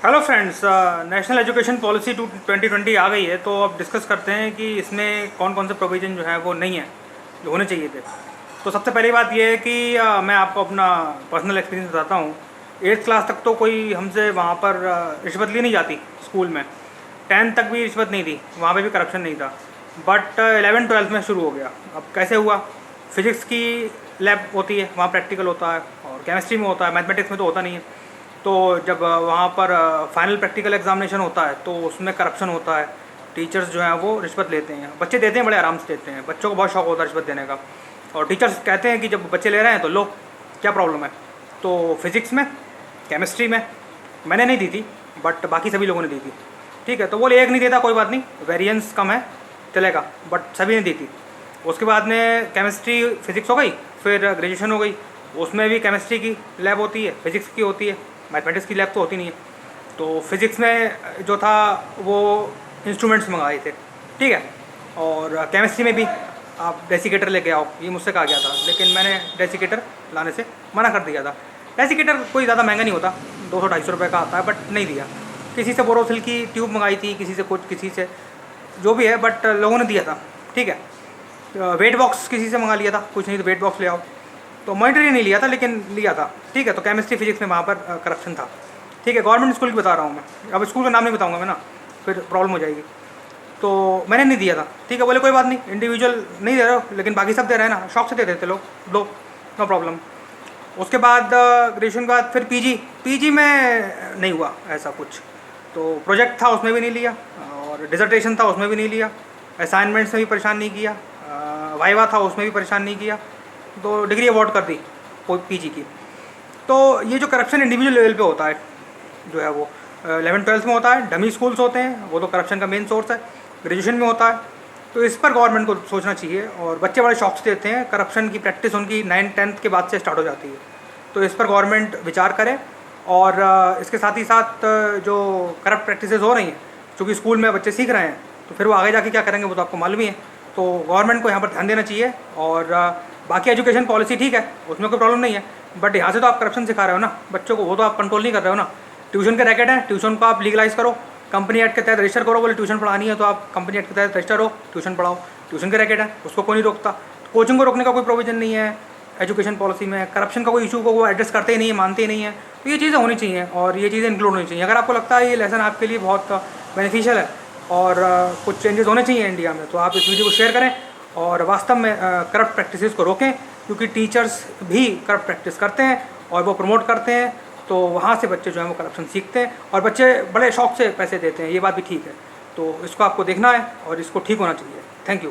Hello friends, national education policy 2020 आ गई है। तो अब डिस्कस करते हैं कि इसमें कौन कौन से प्रोविज़न जो है वो नहीं है जो होने चाहिए थे। तो सबसे पहली बात ये है कि मैं आपको अपना पर्सनल एक्सपीरियंस बताता हूँ। 8th क्लास तक तो कोई हमसे वहाँ पर रिश्वत ली नहीं जाती स्कूल में। 10th तक भी रिश्वत नहीं थी, वहाँ पे भी करप्शन नहीं था। बट 11th-12th में शुरू हो गया। अब कैसे हुआ? फिज़िक्स की लैब होती है, वहाँ प्रैक्टिकल होता है, और केमिस्ट्री में होता है, मैथमेटिक्स में तो होता नहीं है। तो जब वहाँ पर फाइनल प्रैक्टिकल एग्जामिनेशन होता है तो उसमें करप्शन होता है। टीचर्स जो हैं वो रिश्वत लेते हैं, बच्चे देते हैं, बड़े आराम से देते हैं। बच्चों को बहुत शौक होता है रिश्वत देने का, और टीचर्स कहते हैं कि जब बच्चे ले रहे हैं तो लो, क्या प्रॉब्लम है। तो फिज़िक्स में, केमिस्ट्री में मैंने नहीं दी थी, बट बाकी सभी लोगों ने दी थी। ठीक है, तो बोले एक नहीं देता कोई बात नहीं, वेरिएंस कम है चलेगा, बट सभी ने दी थी। उसके बाद में केमिस्ट्री फिज़िक्स हो गई, फिर ग्रेजुएशन हो गई। उसमें भी केमिस्ट्री की लैब होती है, फिज़िक्स की होती है, मैथमेटिक्स की लैब तो होती नहीं है। तो फिज़िक्स में जो था वो इंस्ट्रूमेंट्स मंगाए थे, ठीक है। और केमिस्ट्री में भी आप डेसिकेटर लेके आओ, ये मुझसे कहा गया था, लेकिन मैंने डेसिकेटर लाने से मना कर दिया था। डेसिकेटर कोई ज़्यादा महंगा नहीं होता, 200-250 रुपये का आता है, बट नहीं दिया। किसी से बोरोसिल की ट्यूब मंगाई थी, किसी से कुछ, किसी से जो भी है, बट लोगों ने दिया था, ठीक है। वेट बॉक्स किसी से मंगा लिया था, कुछ नहीं तो वेट बॉक्स ले आओ। तो मॉनिटरी नहीं लिया था, लेकिन लिया था, ठीक है। तो केमिस्ट्री फिजिक्स में वहाँ पर करप्शन था, ठीक है। गवर्नमेंट स्कूल की बता रहा हूँ मैं, अब स्कूल का नाम नहीं बताऊँगा मैं ना, फिर प्रॉब्लम हो जाएगी। तो मैंने नहीं दिया था, ठीक है। बोले कोई बात नहीं, इंडिविजुअल नहीं दे रहे हो, लेकिन बाकी सब दे रहे हैं ना, शौक से दे देते लोग, दो, नो प्रॉब्लम। उसके बाद ग्रेजुएशन के बाद फिर पीजी में नहीं हुआ ऐसा कुछ। तो प्रोजेक्ट था उसमें भी नहीं लिया, और डिसर्टेशन था उसमें भी नहीं लिया, असाइनमेंट्स में भी परेशान नहीं किया, वाइवा था उसमें भी परेशान नहीं किया। तो डिग्री अवार्ड कर दी पीजी की। तो ये जो करप्शन इंडिविजुअल लेवल पे होता है जो है वो 11th-12th में होता है। डमी स्कूल्स होते हैं, वो तो करप्शन का मेन सोर्स है। ग्रेजुएशन में होता है। तो इस पर गवर्नमेंट को सोचना चाहिए, और बच्चे बड़े शौक से देते हैं। करप्शन की प्रैक्टिस उनकी 9th-10th के बाद से स्टार्ट हो जाती है। तो इस पर गवर्नमेंट विचार करे, और इसके साथ ही साथ जो करप्ट प्रैक्टिसेस हो रही हैं, चूँकि स्कूल में बच्चे सीख रहे हैं, तो फिर वो आगे जाके क्या करेंगे वो तो आपको मालूम ही है। तो गवर्नमेंट को यहाँ पर ध्यान देना चाहिए। और बाकी एजुकेशन पॉलिसी ठीक है, उसमें कोई प्रॉब्लम नहीं है, बट यहाँ से तो आप करप्शन सिखा रहे हो ना बच्चों को, वो तो आप कंट्रोल नहीं कर रहे हो ना। ट्यूशन के रैकेट है, ट्यूशन को आप लीगलाइज करो, कंपनी एक्ट के तहत रजिस्टर करो। बोले ट्यूशन पढ़ानी है तो आप कंपनी एक्ट के तहत रजिस्टर हो, ट्यूशन पढ़ाओ। ट्यूशन के रैकेट है, उसको कोई नहीं रोकता। कोचिंग को रोकने का कोई प्रोविजन नहीं है एजुकेशन पॉलिसी में। करप्शन का कोई इशू को वो एड्रेस करते ही नहीं है, मानते ही नहीं है। तो ये चीज़ें होनी चाहिए, और ये चीज़ें इंक्लूड होनी चाहिए। अगर आपको लगता है ये लेसन आपके लिए बहुत बेनिफिशियल है और कुछ चेंजेस होने चाहिए इंडिया में, तो आप इस वीडियो को शेयर करें और वास्तव में करप्ट प्रैक्टिसेस को रोकें, क्योंकि टीचर्स भी करप्ट प्रैक्टिस करते हैं और वो प्रमोट करते हैं। तो वहाँ से बच्चे जो हैं वो करप्शन सीखते हैं, और बच्चे बड़े शौक से पैसे देते हैं, ये बात भी ठीक है। तो इसको आपको देखना है और इसको ठीक होना चाहिए। Thank you.